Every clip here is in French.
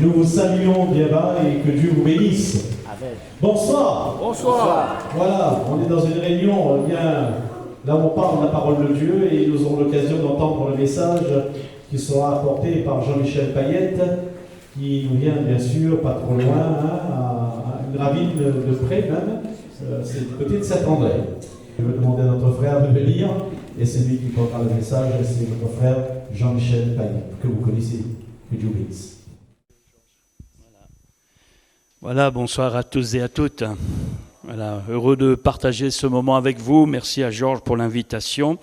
Nous vous saluons bien bas et que Dieu vous bénisse. Amen. Bonsoir. Bonsoir. Voilà, on est dans une réunion bien là où on parle de la parole de Dieu et nous aurons l'occasion d'entendre le message qui sera apporté par Jean-Michel Payette, qui nous vient bien sûr pas trop loin, à une ravine de près même, c'est du côté de Saint-André. Je vais demander à notre frère de venir et c'est lui qui portera le message, c'est notre frère Jean-Michel Payette, que vous connaissez. Que Dieu bénisse. Voilà, bonsoir à tous et à toutes. Voilà, heureux de partager ce moment avec vous. Merci à Georges pour l'invitation.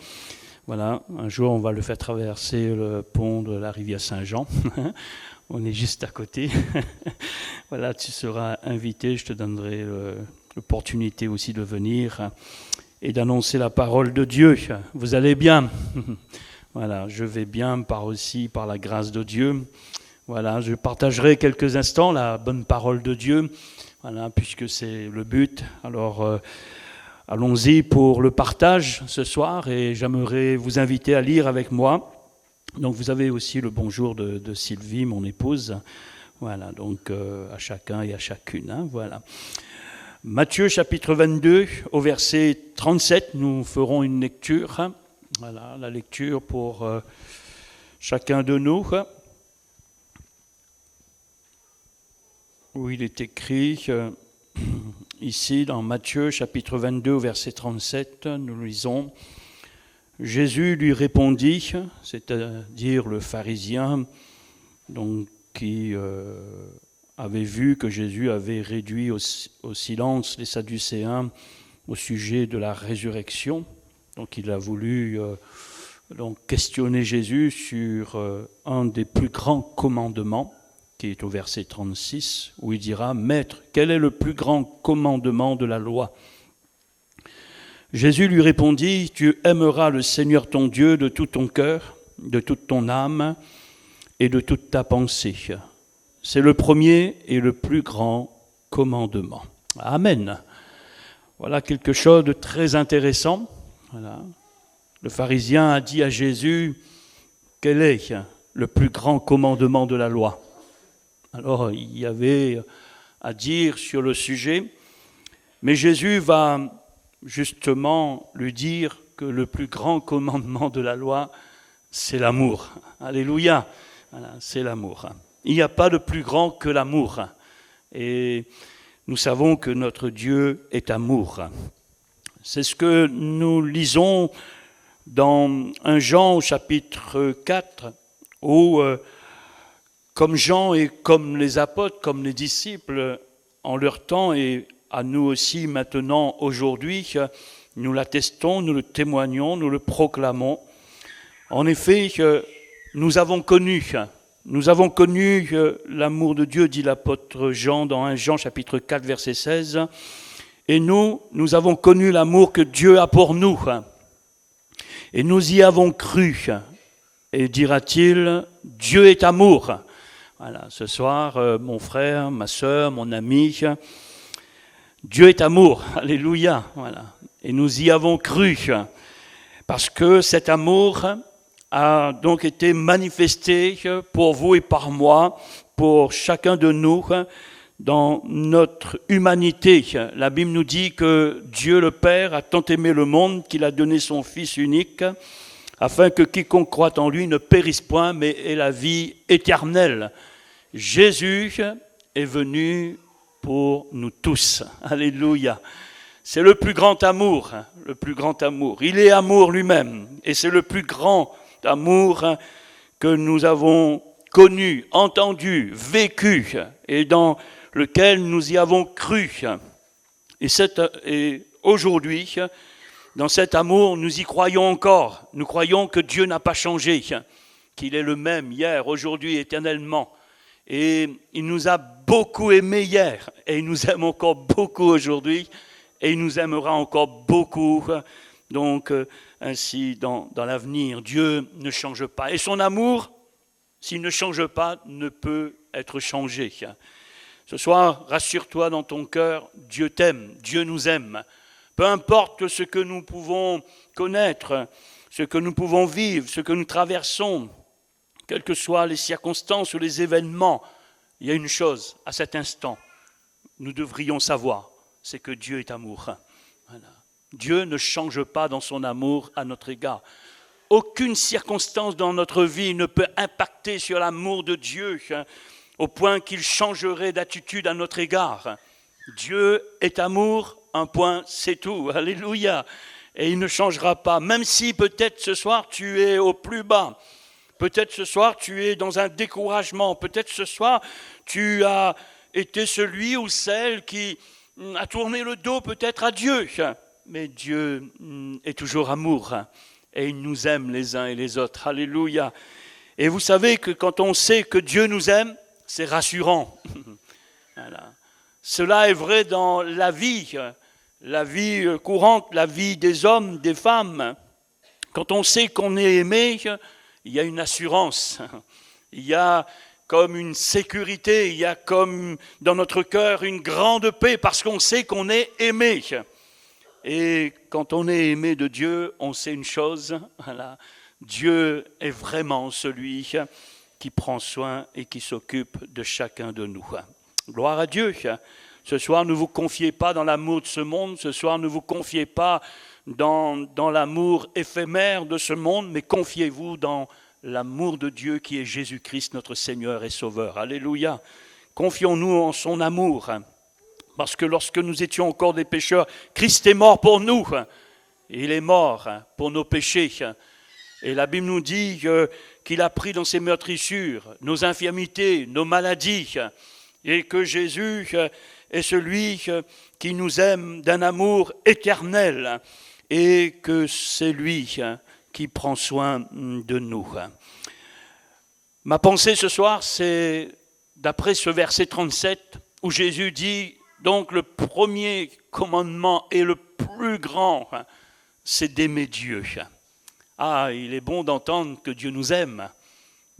Voilà, un jour on va le faire traverser le pont de la rivière Saint-Jean. On est juste à côté. Voilà, tu seras invité, je te donnerai l'opportunité aussi de venir et d'annoncer la parole de Dieu. Vous allez bien? Voilà, je vais bien par la grâce de Dieu. Voilà, je partagerai quelques instants la bonne parole de Dieu, voilà, puisque c'est le but. Alors, allons-y pour le partage ce soir et j'aimerais vous inviter à lire avec moi. Donc, vous avez aussi le bonjour de Sylvie, mon épouse. Voilà, donc à chacun et à chacune. Hein, voilà. Matthieu chapitre 22, au verset 37, nous ferons une lecture. Voilà, la lecture pour chacun de nous. Où il est écrit ici dans Matthieu chapitre 22 au verset 37, nous lisons « Jésus lui répondit », c'est-à-dire le pharisien donc, qui avait vu que Jésus avait réduit au silence les Sadducéens au sujet de la résurrection. Donc il a voulu donc, questionner Jésus sur un des plus grands commandements, qui est au verset 36, où il dira « Maître, quel est le plus grand commandement de la loi ?» Jésus lui répondit « Tu aimeras le Seigneur ton Dieu de tout ton cœur, de toute ton âme et de toute ta pensée. C'est le premier et le plus grand commandement. » Amen. Voilà quelque chose de très intéressant. Voilà. Le pharisien a dit à Jésus « Quel est le plus grand commandement de la loi ?» Alors, il y avait à dire sur le sujet, mais Jésus va justement lui dire que le plus grand commandement de la loi, c'est l'amour. Alléluia, voilà, c'est l'amour. Il n'y a pas de plus grand que l'amour. Et nous savons que notre Dieu est amour. C'est ce que nous lisons dans 1 Jean au chapitre 4, où comme Jean et comme les apôtres, comme les disciples, en leur temps et à nous aussi maintenant, aujourd'hui, nous l'attestons, nous le témoignons, nous le proclamons. En effet, nous avons connu l'amour de Dieu, dit l'apôtre Jean dans 1 Jean chapitre 4, verset 16. Et nous avons connu l'amour que Dieu a pour nous. Et nous y avons cru. Et dira-t-il, Dieu est amour. Voilà, ce soir, mon frère, ma sœur, mon ami, Dieu est amour, alléluia, voilà. Et nous y avons cru, parce que cet amour a donc été manifesté pour vous et par moi, pour chacun de nous, dans notre humanité. La Bible nous dit que Dieu le Père a tant aimé le monde qu'il a donné son Fils unique, afin que quiconque croit en lui ne périsse point, mais ait la vie éternelle. Jésus est venu pour nous tous. Alléluia. C'est le plus grand amour, le plus grand amour. Il est amour lui-même, et c'est le plus grand amour que nous avons connu, entendu, vécu, et dans lequel nous y avons cru. Et aujourd'hui, dans cet amour, nous y croyons encore. Nous croyons que Dieu n'a pas changé, qu'il est le même hier, aujourd'hui, éternellement. Et il nous a beaucoup aimés hier, et il nous aime encore beaucoup aujourd'hui, et il nous aimera encore beaucoup. Donc, ainsi, dans l'avenir, Dieu ne change pas. Et son amour, s'il ne change pas, ne peut être changé. Ce soir, rassure-toi dans ton cœur, Dieu t'aime, Dieu nous aime. Peu importe ce que nous pouvons connaître, ce que nous pouvons vivre, ce que nous traversons, quelles que soient les circonstances ou les événements, il y a une chose, à cet instant, nous devrions savoir, c'est que Dieu est amour. Voilà. Dieu ne change pas dans son amour à notre égard. Aucune circonstance dans notre vie ne peut impacter sur l'amour de Dieu au point qu'il changerait d'attitude à notre égard. Dieu est amour, un point, c'est tout. Alléluia. Et il ne changera pas, même si peut-être ce soir tu es au plus bas. Peut-être ce soir tu es dans un découragement. Peut-être ce soir tu as été celui ou celle qui a tourné le dos peut-être à Dieu. Mais Dieu est toujours amour. Et il nous aime les uns et les autres. Alléluia. Et vous savez que quand on sait que Dieu nous aime, c'est rassurant. Voilà. Cela est vrai dans la vie courante, la vie des hommes, des femmes. Quand on sait qu'on est aimé, il y a une assurance. Il y a comme une sécurité, il y a comme dans notre cœur une grande paix parce qu'on sait qu'on est aimé. Et quand on est aimé de Dieu, on sait une chose, voilà, Dieu est vraiment celui qui prend soin et qui s'occupe de chacun de nous. Gloire à Dieu. Ce soir, ne vous confiez pas dans l'amour de ce monde, ce soir, ne vous confiez pas dans l'amour éphémère de ce monde, mais confiez-vous dans l'amour de Dieu qui est Jésus-Christ, notre Seigneur et Sauveur. Alléluia. Confions-nous en son amour. Parce que lorsque nous étions encore des pécheurs, Christ est mort pour nous. Il est mort pour nos péchés. Et la Bible nous dit qu'il a pris dans ses meurtrissures nos infirmités, nos maladies. Et que Jésus est celui qui nous aime d'un amour éternel. Et que c'est lui qui prend soin de nous. Ma pensée ce soir, c'est d'après ce verset 37 où Jésus dit... Donc le premier commandement et le plus grand, c'est d'aimer Dieu. Ah, il est bon d'entendre que Dieu nous aime.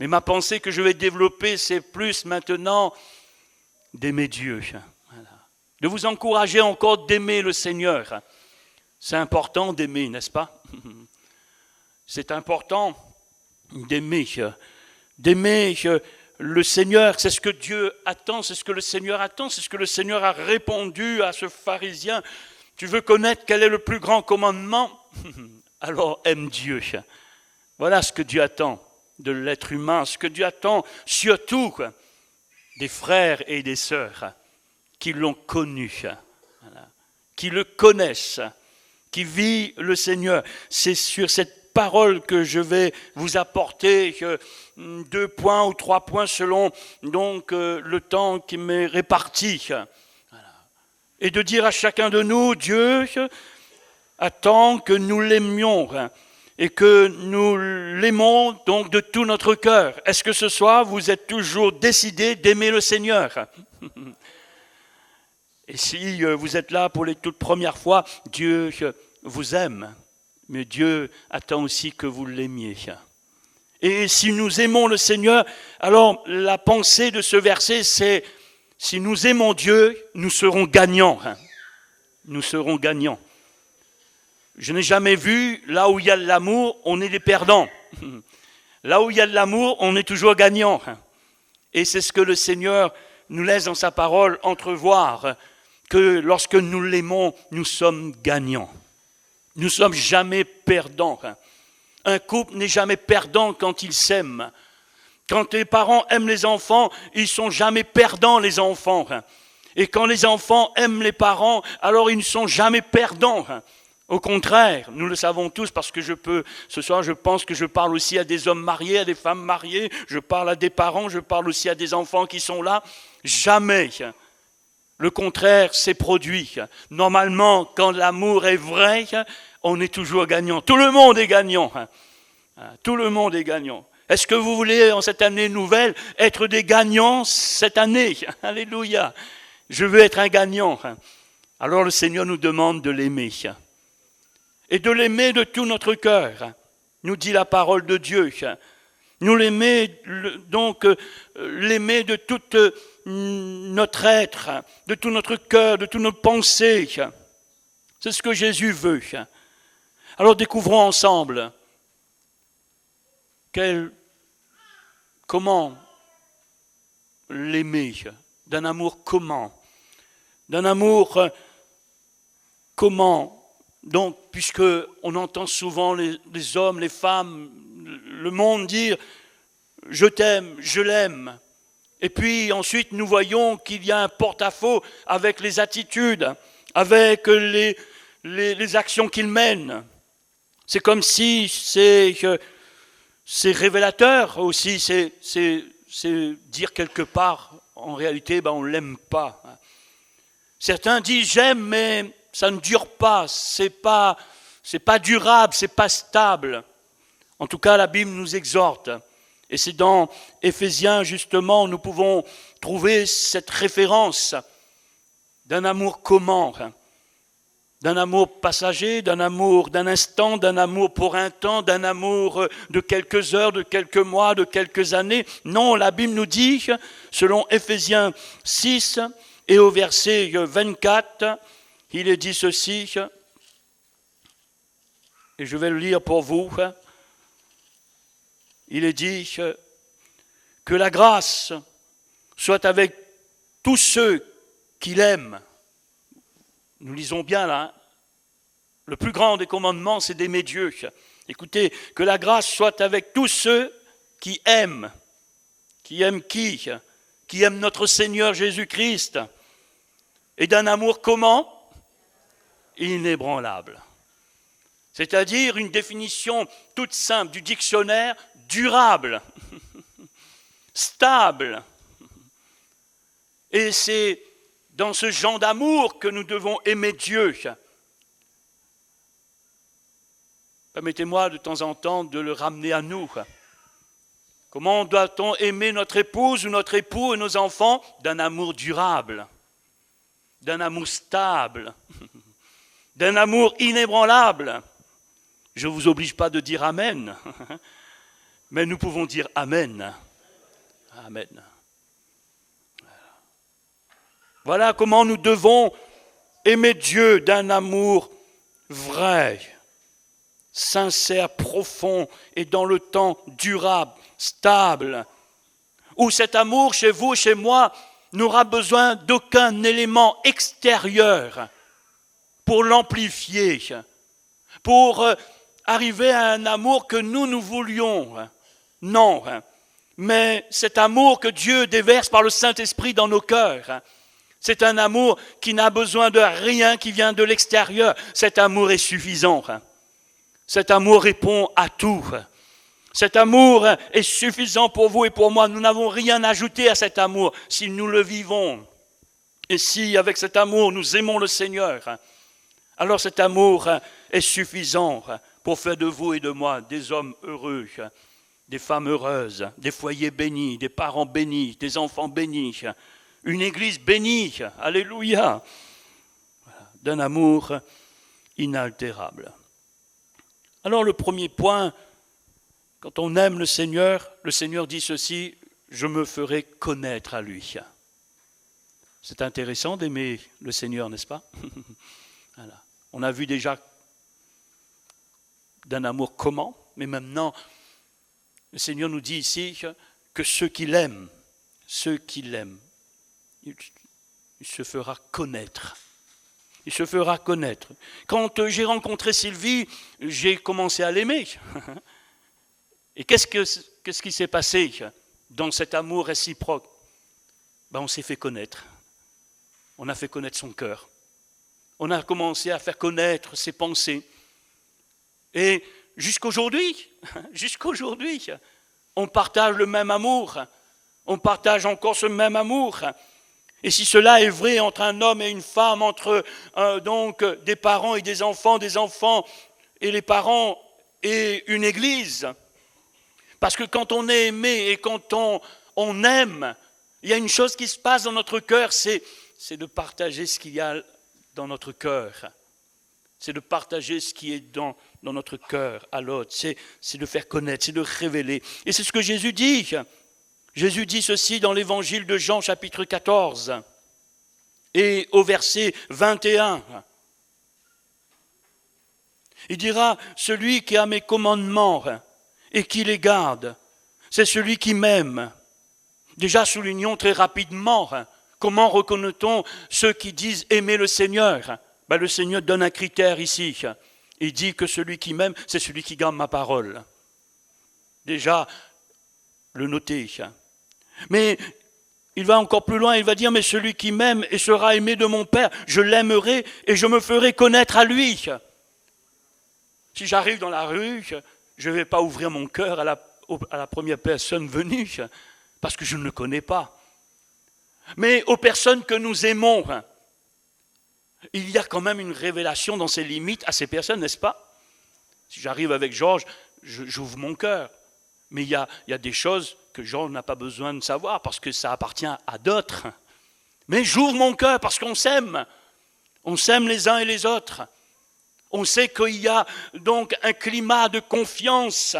Mais ma pensée que je vais développer, c'est plus maintenant d'aimer Dieu. Voilà. De vous encourager encore d'aimer le Seigneur. C'est important d'aimer, n'est-ce pas? C'est important d'aimer. D'aimer le Seigneur, c'est ce que Dieu attend, c'est ce que le Seigneur attend, c'est ce que le Seigneur a répondu à ce pharisien. Tu veux connaître quel est le plus grand commandement? Alors aime Dieu. Voilà ce que Dieu attend de l'être humain, ce que Dieu attend surtout des frères et des sœurs qui l'ont connu, voilà, qui le connaissent, qui vivent le Seigneur. C'est sur cette parole que je vais vous apporter 2 points ou 3 points selon donc le temps qui m'est réparti. Voilà. Et de dire à chacun de nous, Dieu attend que nous l'aimions et que nous l'aimons donc de tout notre cœur. Est-ce que ce soir vous êtes toujours décidé d'aimer le Seigneur? Et si vous êtes là pour les toutes premières fois, Dieu vous aime. Mais Dieu attend aussi que vous l'aimiez. Et si nous aimons le Seigneur, alors la pensée de ce verset, c'est si nous aimons Dieu, nous serons gagnants. Nous serons gagnants. Je n'ai jamais vu, là où il y a de l'amour, on est des perdants. Là où il y a de l'amour, on est toujours gagnants. Et c'est ce que le Seigneur nous laisse dans sa parole entrevoir, que lorsque nous l'aimons, nous sommes gagnants. Nous ne sommes jamais perdants. Un couple n'est jamais perdant quand il s'aime. Quand les parents aiment les enfants, ils ne sont jamais perdants, les enfants. Et quand les enfants aiment les parents, alors ils ne sont jamais perdants. Au contraire, nous le savons tous parce que ce soir je pense que je parle aussi à des hommes mariés, à des femmes mariées, je parle à des parents, je parle aussi à des enfants qui sont là. Jamais le contraire s'est produit. Normalement, quand l'amour est vrai, on est toujours gagnant. Tout le monde est gagnant. Tout le monde est gagnant. Est-ce que vous voulez, en cette année nouvelle, être des gagnants cette année? Alléluia. Je veux être un gagnant. Alors le Seigneur nous demande de l'aimer. Et de l'aimer de tout notre cœur, nous dit la parole de Dieu. Nous l'aimer, donc l'aimer de tout notre être, de tout notre cœur, de toutes nos pensées. C'est ce que Jésus veut. Alors découvrons ensemble comment l'aimer? D'un amour comment? D'un amour comment? Donc, puisque on entend souvent les hommes, les femmes, le monde dire « je t'aime, je l'aime ». Et puis ensuite, nous voyons qu'il y a un porte-à-faux avec les attitudes, avec les actions qu'ils mènent. C'est comme si c'est révélateur aussi, c'est dire quelque part, en réalité, on ne l'aime pas. Certains disent j'aime, mais ça ne dure pas, c'est pas durable, c'est pas stable. En tout cas, la Bible nous exhorte. Et c'est dans Éphésiens, justement, nous pouvons trouver cette référence d'un amour comment? D'un amour passager, d'un amour d'un instant, d'un amour pour un temps, d'un amour de quelques heures, de quelques mois, de quelques années. Non, la Bible nous dit, selon Éphésiens 6 et au verset 24, il est dit ceci, et je vais le lire pour vous. Il est dit que la grâce soit avec tous ceux qui l'aiment. Nous lisons bien là, le plus grand des commandements, c'est d'aimer Dieu. Écoutez, que la grâce soit avec tous ceux qui aiment. Qui aiment qui? Qui aiment notre Seigneur Jésus-Christ. Et d'un amour comment? Inébranlable. C'est-à-dire une définition toute simple du dictionnaire, durable, stable. Et c'est dans ce genre d'amour que nous devons aimer Dieu. Permettez-moi de temps en temps de le ramener à nous. Comment doit-on aimer notre épouse ou notre époux et nos enfants? D'un amour durable, d'un amour stable, d'un amour inébranlable. Je ne vous oblige pas de dire Amen, mais nous pouvons dire Amen. Amen. Voilà comment nous devons aimer Dieu d'un amour vrai, sincère, profond et dans le temps durable, stable. Où cet amour, chez vous, chez moi, n'aura besoin d'aucun élément extérieur pour l'amplifier, pour arriver à un amour que nous voulions. Non, mais cet amour que Dieu déverse par le Saint-Esprit dans nos cœurs, c'est un amour qui n'a besoin de rien qui vient de l'extérieur. Cet amour est suffisant. Cet amour répond à tout. Cet amour est suffisant pour vous et pour moi. Nous n'avons rien ajouté à cet amour si nous le vivons. Et si avec cet amour nous aimons le Seigneur, alors cet amour est suffisant pour faire de vous et de moi des hommes heureux, des femmes heureuses, des foyers bénis, des parents bénis, des enfants bénis, une église bénie, alléluia, d'un amour inaltérable. Alors le premier point, quand on aime le Seigneur dit ceci, je me ferai connaître à lui. C'est intéressant d'aimer le Seigneur, n'est-ce pas? Voilà. On a vu déjà d'un amour comment, mais maintenant, le Seigneur nous dit ici que ceux qui l'aiment, il se fera connaître. Il se fera connaître. Quand j'ai rencontré Sylvie, j'ai commencé à l'aimer. Et qu'est-ce qui s'est passé dans cet amour réciproque? On s'est fait connaître. On a fait connaître son cœur. On a commencé à faire connaître ses pensées. Et jusqu'aujourd'hui, on partage le même amour. On partage encore ce même amour. Et si cela est vrai entre un homme et une femme, entre donc des parents et des enfants et les parents et une église, parce que quand on est aimé et quand on aime, il y a une chose qui se passe dans notre cœur, c'est de partager ce qu'il y a dans notre cœur. C'est de partager ce qui est dans notre cœur à l'autre. C'est de faire connaître, c'est de révéler. Et c'est ce que Jésus dit. Jésus dit ceci dans l'évangile de Jean, chapitre 14, et au verset 21. Il dira, celui qui a mes commandements et qui les garde, c'est celui qui m'aime. Déjà, soulignons très rapidement, comment reconnaît-on ceux qui disent aimer le Seigneur? Le Seigneur donne un critère ici. Il dit que celui qui m'aime, c'est celui qui garde ma parole. Déjà, le noter. Mais il va encore plus loin, il va dire, mais celui qui m'aime et sera aimé de mon Père, je l'aimerai et je me ferai connaître à lui. Si j'arrive dans la rue, je ne vais pas ouvrir mon cœur à la première personne venue, parce que je ne le connais pas. Mais aux personnes que nous aimons, il y a quand même une révélation dans ses limites à ces personnes, n'est-ce pas? Si j'arrive avec Georges, j'ouvre mon cœur. Mais il y a des choses que Georges n'a pas besoin de savoir parce que ça appartient à d'autres. Mais j'ouvre mon cœur parce qu'on s'aime. On s'aime les uns et les autres. On sait qu'il y a donc un climat de confiance.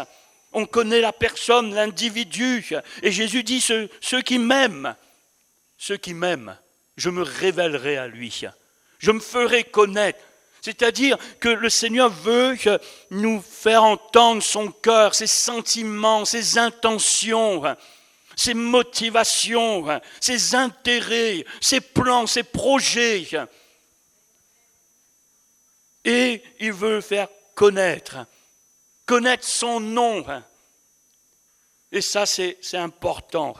On connaît la personne, l'individu. Et Jésus dit, ceux qui m'aiment, je me révélerai à lui. Je me ferai connaître. C'est-à-dire que le Seigneur veut nous faire entendre son cœur, ses sentiments, ses intentions, ses motivations, ses intérêts, ses plans, ses projets. Et il veut faire connaître son nom. Et ça, c'est important,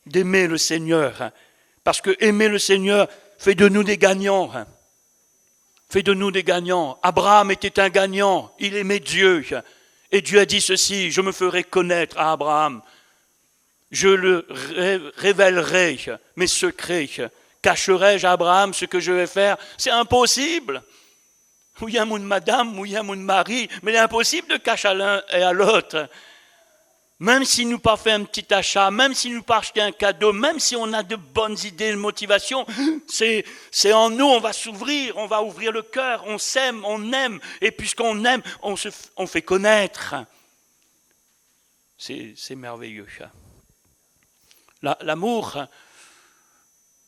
d'aimer le Seigneur. Parce que aimer le Seigneur fait de nous des gagnants. Fait de nous des gagnants. Abraham était un gagnant, il aimait Dieu. Et Dieu a dit ceci, je me ferai connaître à Abraham. Je le révélerai, mes secrets. Cacherai-je à Abraham ce que je vais faire? C'est impossible. Oui, un mot de madame, oui, un mot de mari, mais il est impossible de cacher à l'un et à l'autre. Même s'il nous pas fait un petit achat, même s'il nous pas acheté un cadeau, même si on a de bonnes idées, de motivation, c'est en nous, on va s'ouvrir, on va ouvrir le cœur, on s'aime, on aime, et puisqu'on aime, on fait connaître. C'est merveilleux. L'amour,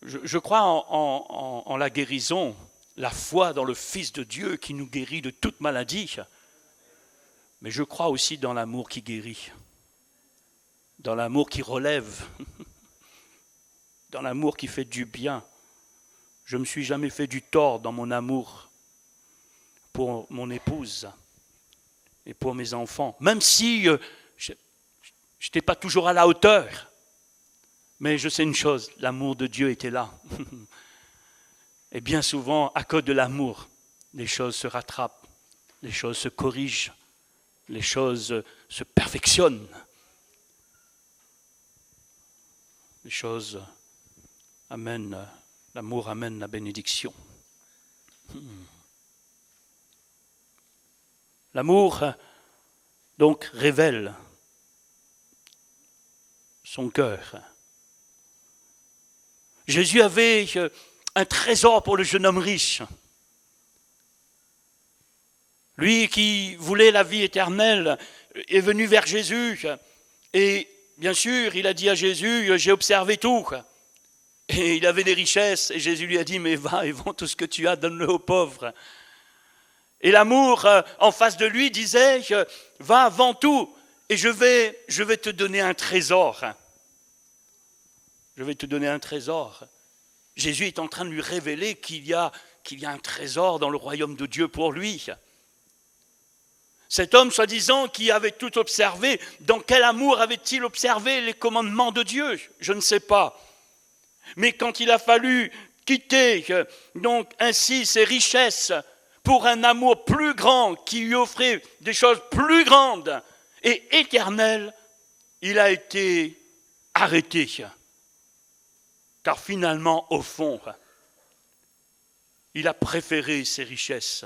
je crois en la guérison, la foi dans le Fils de Dieu qui nous guérit de toute maladie, mais je crois aussi dans l'amour qui guérit. Dans l'amour qui relève, dans l'amour qui fait du bien. Je ne me suis jamais fait du tort dans mon amour pour mon épouse et pour mes enfants, même si je n'étais pas toujours à la hauteur. Mais je sais une chose, l'amour de Dieu était là. Et bien souvent, à cause de l'amour, les choses se rattrapent, les choses se corrigent, les choses se perfectionnent. Les choses l'amour amène la bénédiction. L'amour, donc, révèle son cœur. Jésus avait un trésor pour le jeune homme riche. Lui qui voulait la vie éternelle est venu vers Jésus et bien sûr, il a dit à Jésus, j'ai observé tout. Et il avait des richesses. Et Jésus lui a dit, mais va et vends tout ce que tu as, donne-le aux pauvres. Et l'amour en face de lui disait, va, vends tout. Et je vais te donner un trésor. Je vais te donner un trésor. Jésus est en train de lui révéler qu'il y a un trésor dans le royaume de Dieu pour lui. Cet homme, soi-disant, qui avait tout observé, dans quel amour avait-il observé les commandements de Dieu? Je ne sais pas. Mais quand il a fallu quitter donc ainsi ses richesses pour un amour plus grand qui lui offrait des choses plus grandes et éternelles, il a été arrêté. Car finalement, au fond, il a préféré ses richesses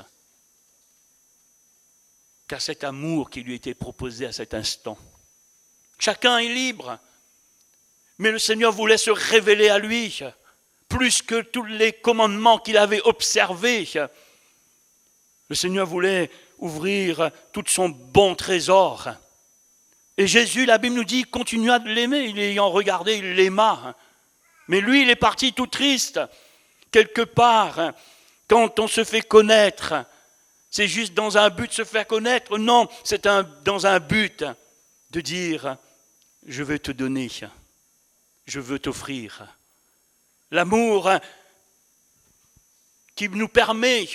qu'à cet amour qui lui était proposé à cet instant. Chacun est libre, mais le Seigneur voulait se révéler à lui, plus que tous les commandements qu'il avait observés. Le Seigneur voulait ouvrir tout son bon trésor. Et Jésus, la Bible nous dit, continua de l'aimer. Il ayant regardé, il l'aima. Mais lui, il est parti tout triste. Quelque part, quand on se fait connaître, c'est juste dans un but de se faire connaître. Non, c'est dans un but de dire, je vais te donner je veux t'offrir. L'amour qui nous permet,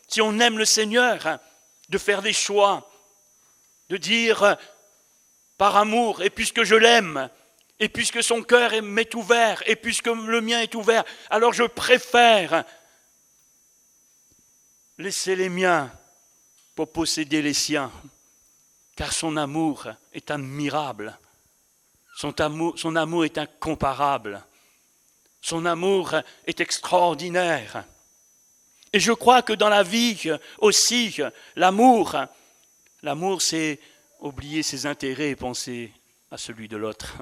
si on aime le Seigneur, de faire des choix, de dire par amour, et puisque je l'aime, et puisque son cœur m'est ouvert, et puisque le mien est ouvert, alors je préfère laisser les miens pour posséder les siens, car son amour est admirable, son amour est incomparable, son amour est extraordinaire. Et je crois que dans la vie aussi, l'amour, c'est oublier ses intérêts et penser à celui de l'autre.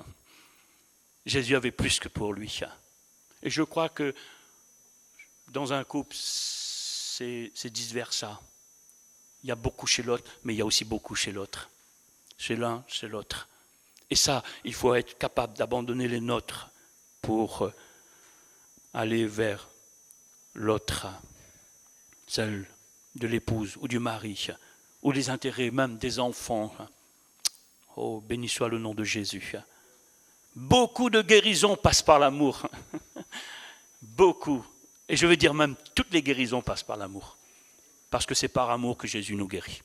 Jésus avait plus que pour lui. Et je crois que dans un couple, c'est vice-versa. Il y a beaucoup chez l'autre, mais il y a aussi beaucoup chez l'autre. Chez l'un, chez l'autre. Et ça, il faut être capable d'abandonner les nôtres pour aller vers l'autre, celle de l'épouse ou du mari, ou les intérêts même des enfants. Oh, béni soit le nom de Jésus. Beaucoup de guérisons passent par l'amour. Beaucoup. Et je veux dire même, toutes les guérisons passent par l'amour. Parce que c'est par amour que Jésus nous guérit.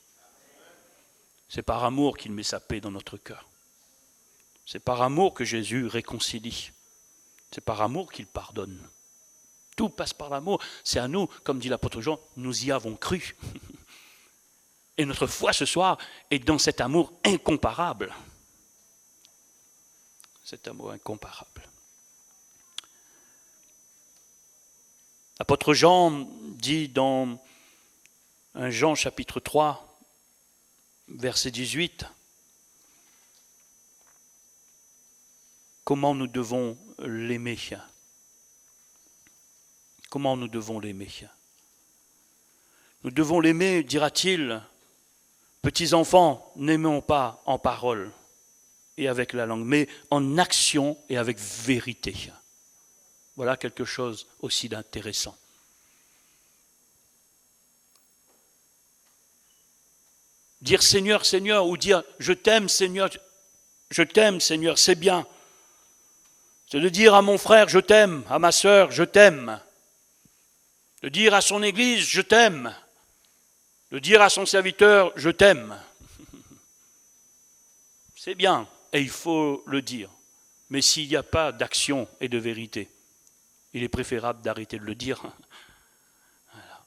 C'est par amour qu'il met sa paix dans notre cœur. C'est par amour que Jésus réconcilie. C'est par amour qu'il pardonne. Tout passe par l'amour. C'est à nous, comme dit l'apôtre Jean, nous y avons cru. Et notre foi ce soir est dans cet amour incomparable. Cet amour incomparable. L'apôtre Jean dit dans 1 Jean chapitre 3, verset 18, comment nous devons l'aimer. Comment nous devons l'aimer. Nous devons l'aimer, dira-t-il, petits enfants, n'aimons pas en parole et avec la langue, mais en action et avec vérité. Voilà quelque chose aussi d'intéressant. Dire Seigneur, Seigneur, ou dire je t'aime Seigneur, c'est bien. C'est de dire à mon frère je t'aime, à ma sœur je t'aime. De dire à son église je t'aime. De dire à son serviteur je t'aime. C'est bien et il faut le dire. Mais s'il n'y a pas d'action et de vérité, il est préférable d'arrêter de le dire. Voilà.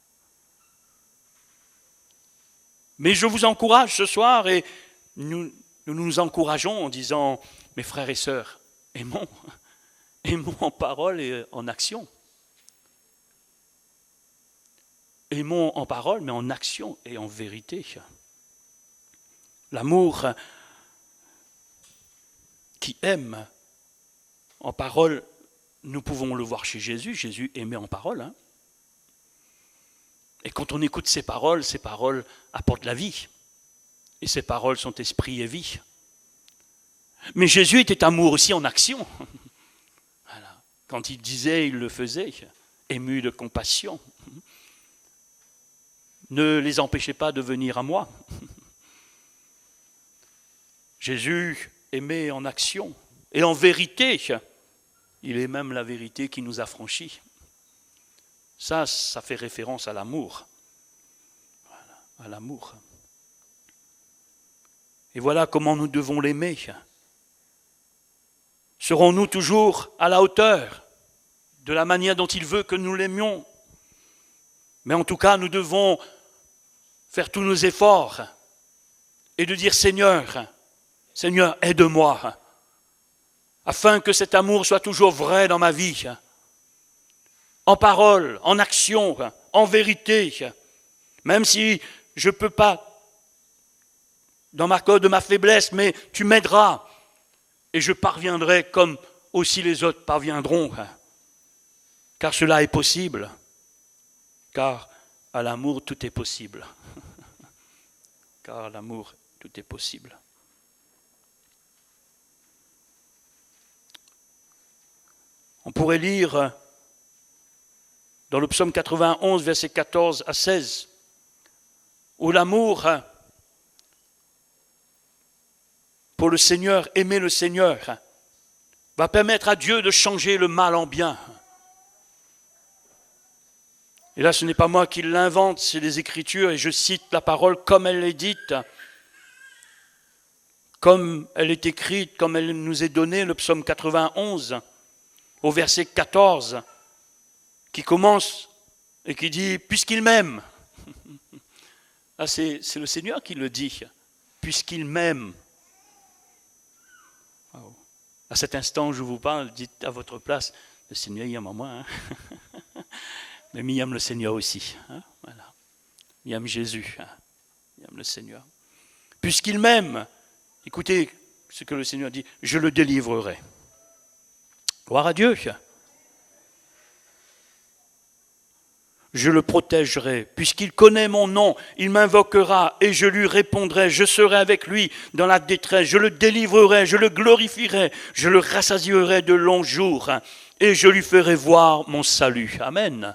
Mais je vous encourage ce soir et nous encourageons en disant, mes frères et sœurs, aimons en parole et en action. Aimons en parole, mais en action et en vérité. L'amour qui aime en parole, nous pouvons le voir chez Jésus. Jésus aimait en parole. Et quand on écoute ses paroles apportent la vie. Et ses paroles sont esprit et vie. Mais Jésus était amour aussi en action. Voilà. Quand il disait, il le faisait, ému de compassion. Ne les empêchez pas de venir à moi. Jésus aimait en action et en vérité. Il est même la vérité qui nous affranchit. Ça fait référence à l'amour. Voilà, à l'amour. Et voilà comment nous devons l'aimer. Serons-nous toujours à la hauteur de la manière dont il veut que nous l'aimions? Mais en tout cas, nous devons faire tous nos efforts et de dire Seigneur, aide-moi, afin que cet amour soit toujours vrai dans ma vie, en parole, en action, en vérité, même si je ne peux pas, dans ma cause de ma faiblesse, mais tu m'aideras et je parviendrai comme aussi les autres parviendront, car cela est possible, car à l'amour tout est possible. Car à l'amour tout est possible. On pourrait lire dans le psaume 91, versets 14 à 16, où l'amour pour le Seigneur, aimer le Seigneur, va permettre à Dieu de changer le mal en bien. Et là, ce n'est pas moi qui l'invente, c'est les Écritures, et je cite la parole comme elle est dite, comme elle est écrite, comme elle nous est donnée, le psaume 91, au verset 14, qui commence et qui dit « Puisqu'il m'aime ». Ah, c'est le Seigneur qui le dit, « Puisqu'il m'aime ». À cet instant, je vous parle, dites à votre place, le Seigneur il aime à moi, hein. Mais il aime le Seigneur aussi. Hein, voilà. Il aime Jésus, hein. Il aime le Seigneur. Puisqu'il m'aime, écoutez ce que le Seigneur dit, je le délivrerai. Gloire à Dieu. Je le protégerai. Puisqu'il connaît mon nom, il m'invoquera et je lui répondrai. Je serai avec lui dans la détresse. Je le délivrerai, je le glorifierai. Je le rassasierai de longs jours et je lui ferai voir mon salut. Amen.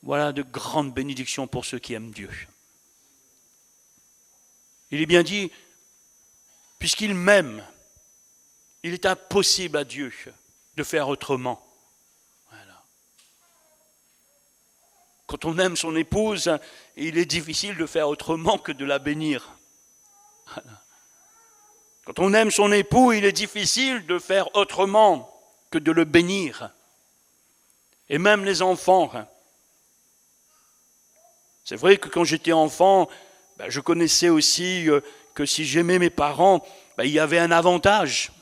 Voilà de grandes bénédictions pour ceux qui aiment Dieu. Il est bien dit, puisqu'il m'aime, il est impossible à Dieu de faire autrement. Voilà. Quand on aime son épouse, il est difficile de faire autrement que de la bénir. Voilà. Quand on aime son époux, il est difficile de faire autrement que de le bénir. Et même les enfants. C'est vrai que quand j'étais enfant, je connaissais aussi que si j'aimais mes parents, il y avait un avantage.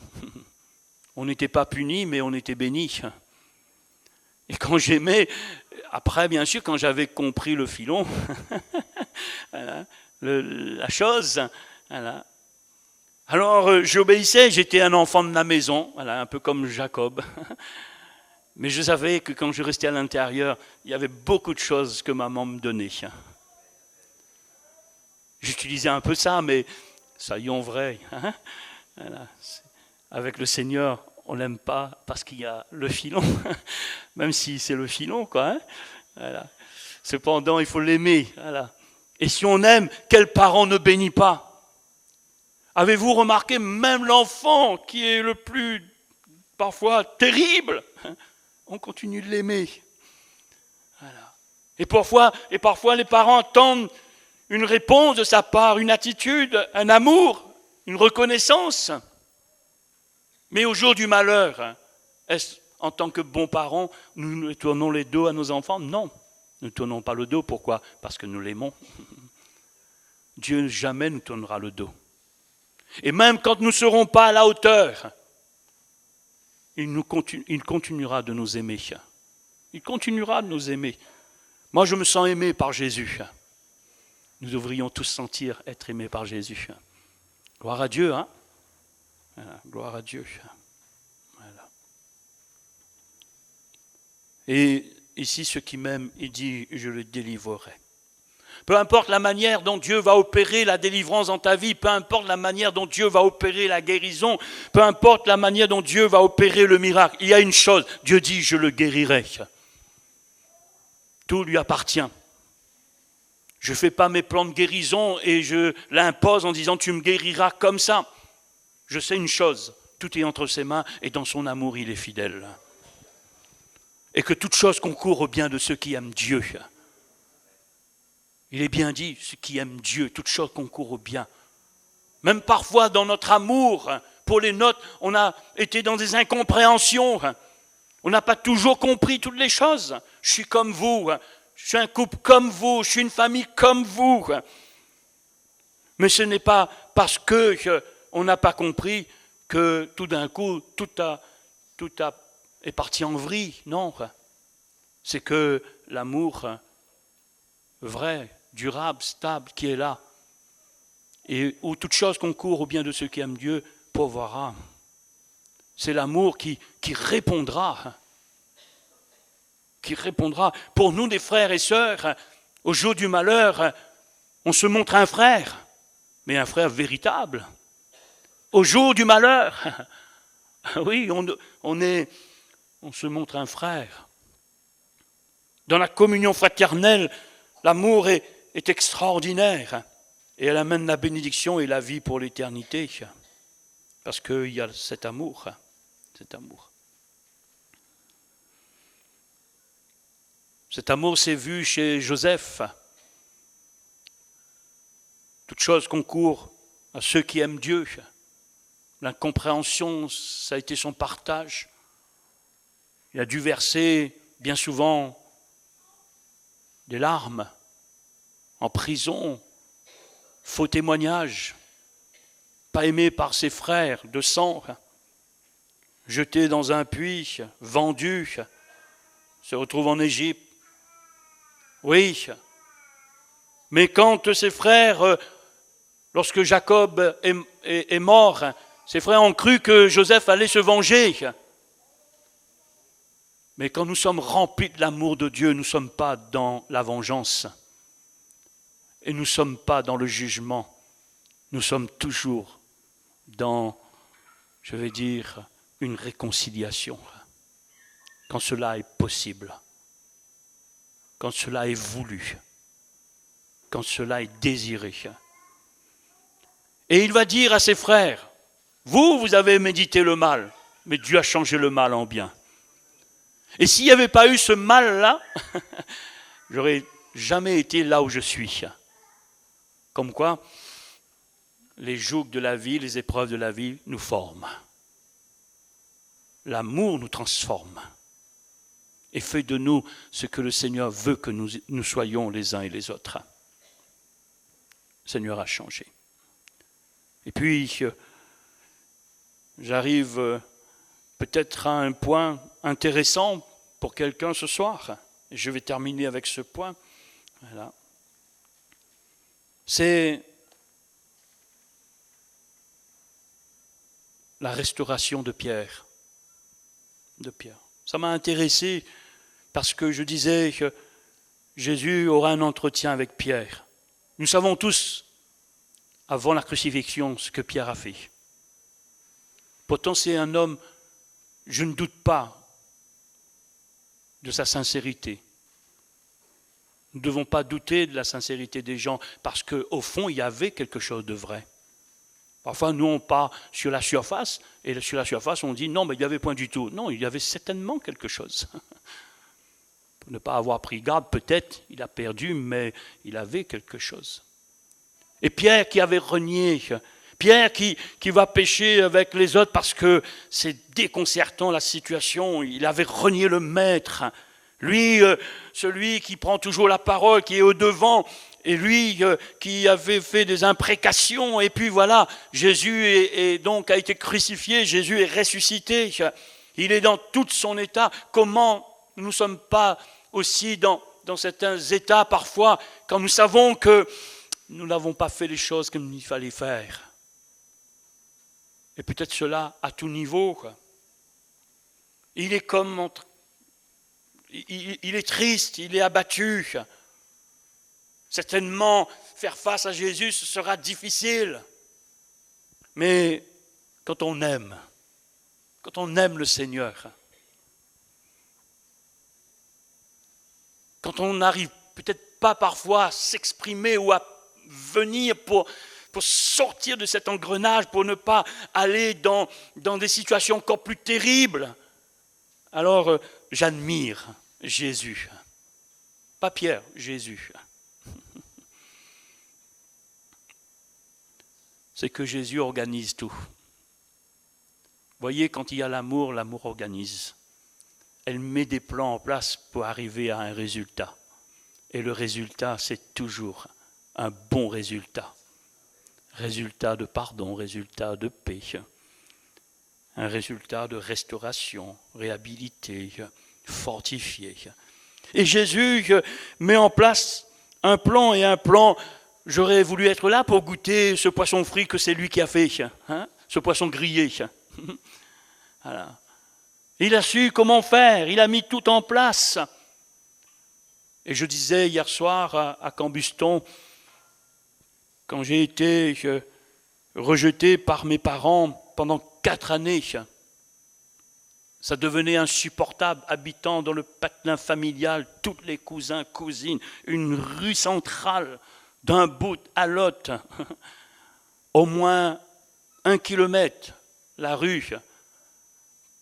On n'était pas punis, mais on était bénis. Et quand j'aimais, après bien sûr, quand j'avais compris le filon, voilà, la chose, voilà. Alors j'obéissais, j'étais un enfant de la maison, voilà, un peu comme Jacob. Mais je savais que quand je restais à l'intérieur, il y avait beaucoup de choses que maman me donnait. J'utilisais un peu ça, mais soyons vrais. Hein, voilà. Avec le Seigneur, on n'aime pas parce qu'il y a le filon, même si c'est le filon, quoi. Hein, voilà. Cependant, il faut l'aimer. Voilà. Et si on aime, quel parent ne bénit pas? Avez-vous remarqué, même l'enfant qui est le plus, parfois, terrible, on continue de l'aimer. Voilà. Et parfois, les parents attendent une réponse de sa part, une attitude, un amour, une reconnaissance. Mais au jour du malheur, est-ce en tant que bons parents, nous tournons les dos à nos enfants? Non, nous ne tournons pas le dos. Pourquoi? Parce que nous l'aimons. Dieu jamais nous tournera le dos. Et même quand nous ne serons pas à la hauteur, il continuera de nous aimer. Il continuera de nous aimer. Moi, je me sens aimé par Jésus. Nous devrions tous sentir être aimés par Jésus. Gloire à Dieu, hein? Voilà, gloire à Dieu. Voilà. Et ici, ceux qui m'aiment, il dit, je le délivrerai. Peu importe la manière dont Dieu va opérer la délivrance dans ta vie, peu importe la manière dont Dieu va opérer la guérison, peu importe la manière dont Dieu va opérer le miracle, il y a une chose, Dieu dit, je le guérirai. Tout lui appartient. Je ne fais pas mes plans de guérison et je l'impose en disant, tu me guériras comme ça. Je sais une chose, tout est entre ses mains et dans son amour, il est fidèle. Et que toute chose concourt au bien de ceux qui aiment Dieu. Il est bien dit, ceux qui aiment Dieu, toute chose concourt au bien. Même parfois dans notre amour pour les nôtres, on a été dans des incompréhensions. On n'a pas toujours compris toutes les choses. Je suis comme vous, je suis un couple comme vous, je suis une famille comme vous. Mais ce n'est pas parce qu'on n'a pas compris que tout d'un coup, tout est parti en vrille. Non, c'est que l'amour vrai, durable, stable, qui est là, et où toute chose concourt au bien de ceux qui aiment Dieu, pourvoira. C'est l'amour qui répondra. Qui répondra. Pour nous, des frères et sœurs, au jour du malheur, on se montre un frère, mais un frère véritable. Au jour du malheur, oui, on se montre un frère. Dans la communion fraternelle, l'amour est extraordinaire et elle amène la bénédiction et la vie pour l'éternité parce qu'il y a cet amour. cet amour. Cet amour s'est vu chez Joseph. Toute chose concourt à ceux qui aiment Dieu. L'incompréhension, ça a été son partage. Il a dû verser bien souvent des larmes, en prison, faux témoignages, pas aimé par ses frères de sang, jeté dans un puits, vendu, se retrouve en Égypte. Oui, mais quand ses frères, lorsque Jacob est mort, ses frères ont cru que Joseph allait se venger. Mais quand nous sommes remplis de l'amour de Dieu, nous ne sommes pas dans la vengeance. Et nous ne sommes pas dans le jugement. Nous sommes toujours dans, je vais dire, une réconciliation. Quand cela est possible. Quand cela est voulu. Quand cela est désiré. Et il va dire à ses frères, vous avez médité le mal, mais Dieu a changé le mal en bien. Et s'il n'y avait pas eu ce mal-là, j'aurais jamais été là où je suis. Comme quoi, les jougs de la vie, les épreuves de la vie nous forment. L'amour nous transforme et fait de nous ce que le Seigneur veut que nous soyons les uns et les autres. Le Seigneur a changé. Et puis, j'arrive peut-être à un point intéressant pour quelqu'un ce soir. Et je vais terminer avec ce point. Voilà. C'est la restauration de Pierre. Ça m'a intéressé parce que je disais que Jésus aura un entretien avec Pierre. Nous savons tous, avant la crucifixion, ce que Pierre a fait. Pourtant, c'est un homme, je ne doute pas de sa sincérité. Nous ne devons pas douter de la sincérité des gens parce qu'au fond, il y avait quelque chose de vrai. Parfois, nous, on part sur la surface et sur la surface, on dit non, mais il n'y avait point du tout. Non, il y avait certainement quelque chose. Pour ne pas avoir pris garde, peut-être, il a perdu, mais il avait quelque chose. Et Pierre qui avait renié, Pierre qui va pécher avec les autres parce que c'est déconcertant la situation, il avait renié le maître. Lui, celui qui prend toujours la parole, qui est au devant, et lui qui avait fait des imprécations, et puis voilà, Jésus donc a été crucifié, Jésus est ressuscité, il est dans tout son état. Comment nous ne sommes pas aussi dans certains états parfois, quand nous savons que nous n'avons pas fait les choses comme il fallait faire. Et peut-être cela à tout niveau, quoi. Il est comme il est triste, il est abattu. Certainement, faire face à Jésus, ce sera difficile. Mais quand on aime le Seigneur, quand on n'arrive peut-être pas parfois à s'exprimer ou à venir pour sortir de cet engrenage, pour ne pas aller dans des situations encore plus terribles, alors j'admire Jésus. Pas Pierre, Jésus. C'est que Jésus organise tout. Voyez, quand il y a l'amour, l'amour organise. Elle met des plans en place pour arriver à un résultat. Et le résultat, c'est toujours un bon résultat. Résultat de pardon, résultat de paix. Un résultat de restauration, réhabilité, fortifié. Et Jésus met en place un plan, et un plan, j'aurais voulu être là pour goûter ce poisson frit que c'est lui qui a fait, hein, ce poisson grillé. Voilà. Il a su comment faire, il a mis tout en place. Et je disais hier soir à Cambuston, quand j'ai été rejeté par mes parents pendant 4 années, ça devenait insupportable, habitant dans le patelin familial, tous les cousins, cousines, une rue centrale, d'un bout à l'autre, au moins 1 kilomètre, la rue,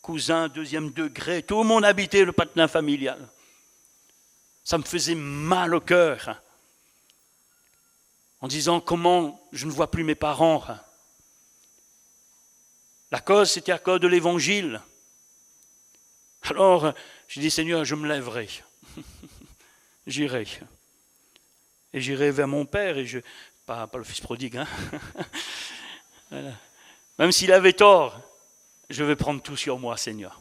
cousins, deuxième degré, tout le monde habitait le patelin familial. Ça me faisait mal au cœur. En disant comment je ne vois plus mes parents. La cause, c'était à cause de l'évangile. Alors, j'ai dit, Seigneur, je me lèverai. J'irai. Et j'irai vers mon père, et pas le fils prodigue, hein. Voilà. Même s'il avait tort, je vais prendre tout sur moi, Seigneur.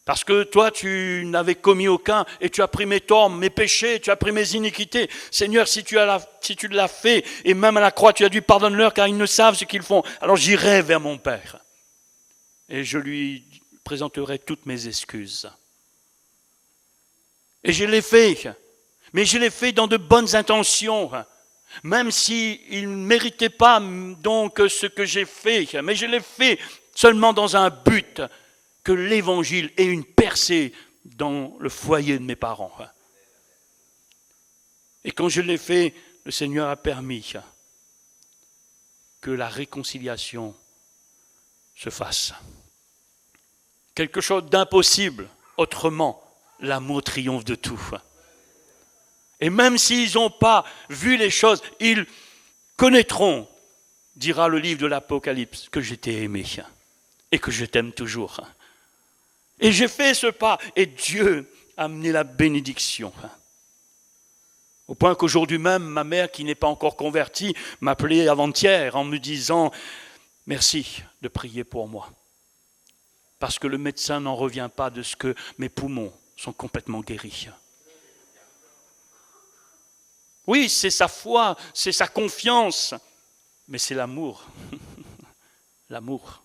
Parce que toi, tu n'avais commis aucun, et tu as pris mes torts, mes péchés, tu as pris mes iniquités. Seigneur, si tu l'as fait, et même à la croix, tu as dit pardonne-leur, car ils ne savent ce qu'ils font. Alors j'irai vers mon Père, et je lui présenterai toutes mes excuses. Et je l'ai fait, mais je l'ai fait dans de bonnes intentions, même s'il ne méritait pas donc ce que j'ai fait, mais je l'ai fait seulement dans un but, que l'évangile ait une percée dans le foyer de mes parents. Et quand je l'ai fait, le Seigneur a permis que la réconciliation se fasse. Quelque chose d'impossible, autrement, l'amour triomphe de tout. Et même s'ils n'ont pas vu les choses, ils connaîtront, dira le livre de l'Apocalypse, que je t'ai aimé et que je t'aime toujours. Et j'ai fait ce pas, et Dieu a amené la bénédiction. Au point qu'aujourd'hui même, ma mère, qui n'est pas encore convertie, m'appelait avant-hier en me disant « Merci de prier pour moi. Parce que le médecin n'en revient pas de ce que mes poumons sont complètement guéris. » Oui, c'est sa foi, c'est sa confiance, mais c'est l'amour. L'amour.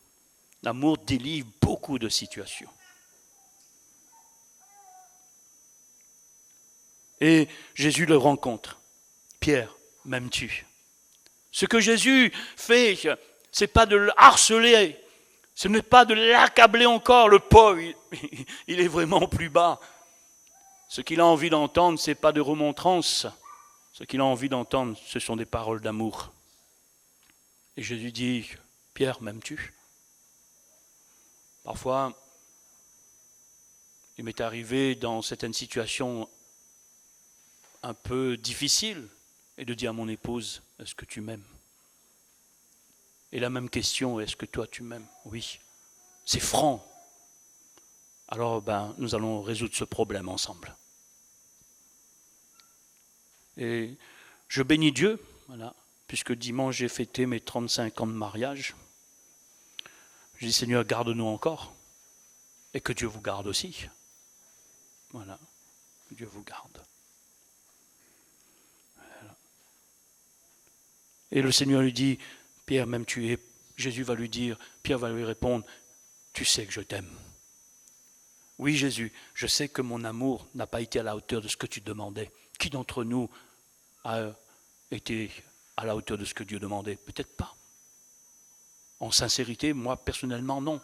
L'amour délivre beaucoup de situations. Et Jésus le rencontre. Pierre, m'aimes-tu? Ce que Jésus fait, ce n'est pas de le harceler, ce n'est pas de l'accabler encore, le pauvre, il est vraiment plus bas. Ce qu'il a envie d'entendre, ce n'est pas de remontrance. Ce qu'il a envie d'entendre, ce sont des paroles d'amour. Et Jésus dit, Pierre, m'aimes-tu? Parfois, il m'est arrivé dans certaines situations un peu difficiles et de dire à mon épouse, est-ce que tu m'aimes? Et la même question, est-ce que toi tu m'aimes? Oui, c'est franc. Alors nous allons résoudre ce problème ensemble. Et je bénis Dieu, voilà, puisque dimanche j'ai fêté mes 35 ans de mariage. Je dis Seigneur, garde-nous encore, et que Dieu vous garde aussi. Voilà, que Dieu vous garde. Voilà. Et le Seigneur lui dit, Pierre, m'aimes-tu? Et Jésus va lui dire, Pierre va lui répondre, tu sais que je t'aime. Oui Jésus, je sais que mon amour n'a pas été à la hauteur de ce que tu demandais. Qui d'entre nous a été à la hauteur de ce que Dieu demandait? Peut-être pas. En sincérité, moi personnellement non.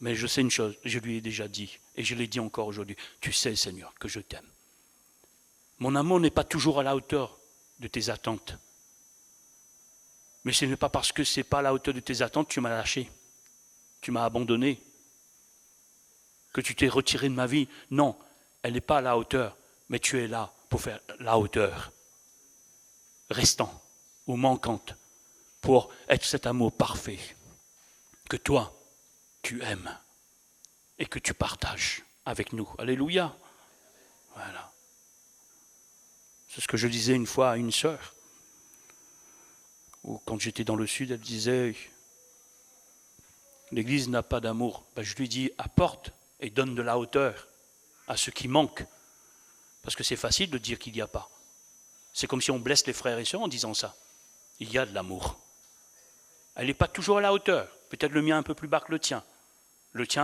Mais je sais une chose, je lui ai déjà dit, et je l'ai dit encore aujourd'hui, tu sais Seigneur que je t'aime. Mon amour n'est pas toujours à la hauteur de tes attentes. Mais ce n'est pas parce que ce n'est pas à la hauteur de tes attentes que tu m'as lâché, tu m'as abandonné, que tu t'es retiré de ma vie. Non, elle n'est pas à la hauteur, mais tu es là pour faire la hauteur, restant ou manquante, pour être cet amour parfait que toi, tu aimes et que tu partages avec nous. Alléluia. Voilà. C'est ce que je disais une fois à une sœur. Ou quand j'étais dans le sud, elle disait l'Église n'a pas d'amour. Je lui dis apporte et donne de la hauteur à ce qui manque. Parce que c'est facile de dire qu'il n'y a pas. C'est comme si on blesse les frères et sœurs en disant ça. Il y a de l'amour. Elle n'est pas toujours à la hauteur. Peut-être le mien un peu plus bas que le tien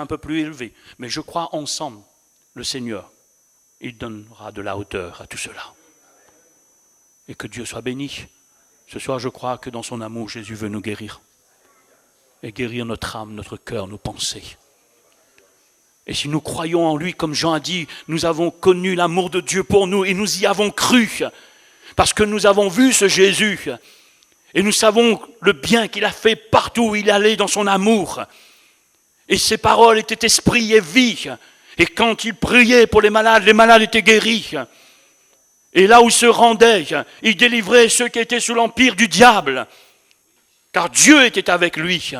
un peu plus élevé. Mais je crois ensemble, le Seigneur, il donnera de la hauteur à tout cela. Et que Dieu soit béni. Ce soir, je crois que dans son amour, Jésus veut nous guérir. Et guérir notre âme, notre cœur, nos pensées. Et si nous croyons en lui, comme Jean a dit, nous avons connu l'amour de Dieu pour nous et nous y avons cru. Parce que nous avons vu ce Jésus. Et nous savons le bien qu'il a fait partout où il allait dans son amour. Et ses paroles étaient esprit et vie. Et quand il priait pour les malades étaient guéris. Et là où il se rendait, il délivrait ceux qui étaient sous l'empire du diable. Car Dieu était avec lui.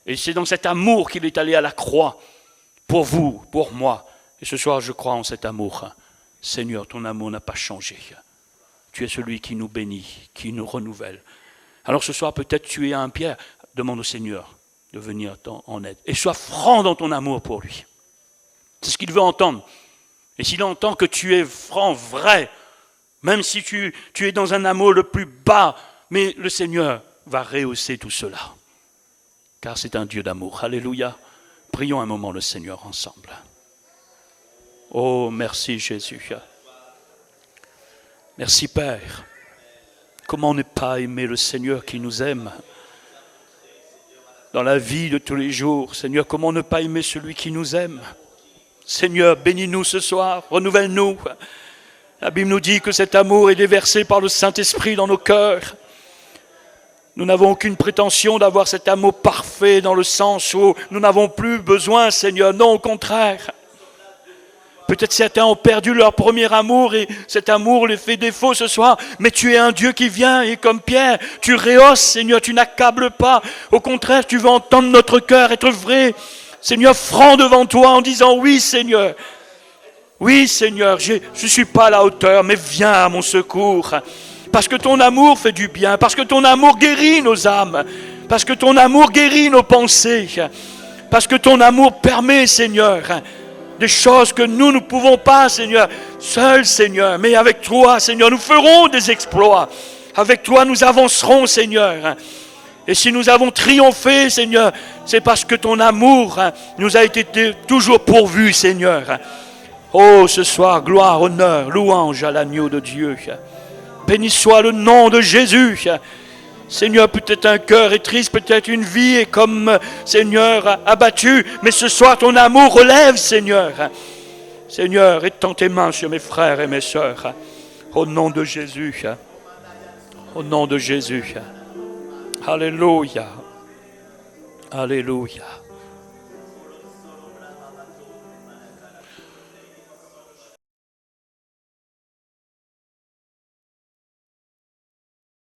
Et c'est dans cet amour qu'il est allé à la croix. Pour vous, pour moi. Et ce soir, je crois en cet amour. Seigneur, ton amour n'a pas changé. Tu es celui qui nous bénit, qui nous renouvelle. Alors ce soir, peut-être tu es à un Pierre. Demande au Seigneur de venir en aide. Et sois franc dans ton amour pour lui. C'est ce qu'il veut entendre. Et s'il entend que tu es franc, vrai, même si tu es dans un amour le plus bas, mais le Seigneur va rehausser tout cela. Car c'est un Dieu d'amour. Alléluia. Prions un moment le Seigneur ensemble. Oh, merci Jésus. Merci Père. Comment ne pas aimer le Seigneur qui nous aime dans la vie de tous les jours. Seigneur, comment ne pas aimer celui qui nous aime. Seigneur, bénis-nous ce soir, renouvelle-nous. La Bible nous dit que cet amour est déversé par le Saint-Esprit dans nos cœurs. Nous n'avons aucune prétention d'avoir cet amour parfait dans le sens où nous n'avons plus besoin, Seigneur. Non, au contraire. Peut-être certains ont perdu leur premier amour et cet amour les fait défaut ce soir. Mais tu es un Dieu qui vient et comme Pierre, tu rehausses, Seigneur, tu n'accables pas. Au contraire, tu veux entendre notre cœur être vrai. Seigneur, franc devant toi en disant oui, Seigneur. Oui, Seigneur, je ne suis pas à la hauteur, mais viens à mon secours. Parce que ton amour fait du bien, parce que ton amour guérit nos âmes, parce que ton amour guérit nos pensées, parce que ton amour permet, Seigneur, des choses que nous ne pouvons pas, Seigneur, seuls, Seigneur. Mais avec toi, Seigneur, nous ferons des exploits. Avec toi, nous avancerons, Seigneur. Et si nous avons triomphé, Seigneur, c'est parce que ton amour nous a été toujours pourvu, Seigneur. Oh, ce soir, gloire, honneur, louange à l'agneau de Dieu. Béni soit le nom de Jésus. Seigneur, peut-être un cœur est triste, peut-être une vie est comme, Seigneur, abattue. Mais ce soir, ton amour relève, Seigneur. Seigneur, étends tes mains sur mes frères et mes sœurs. Au nom de Jésus. Au nom de Jésus. Alléluia. Alléluia.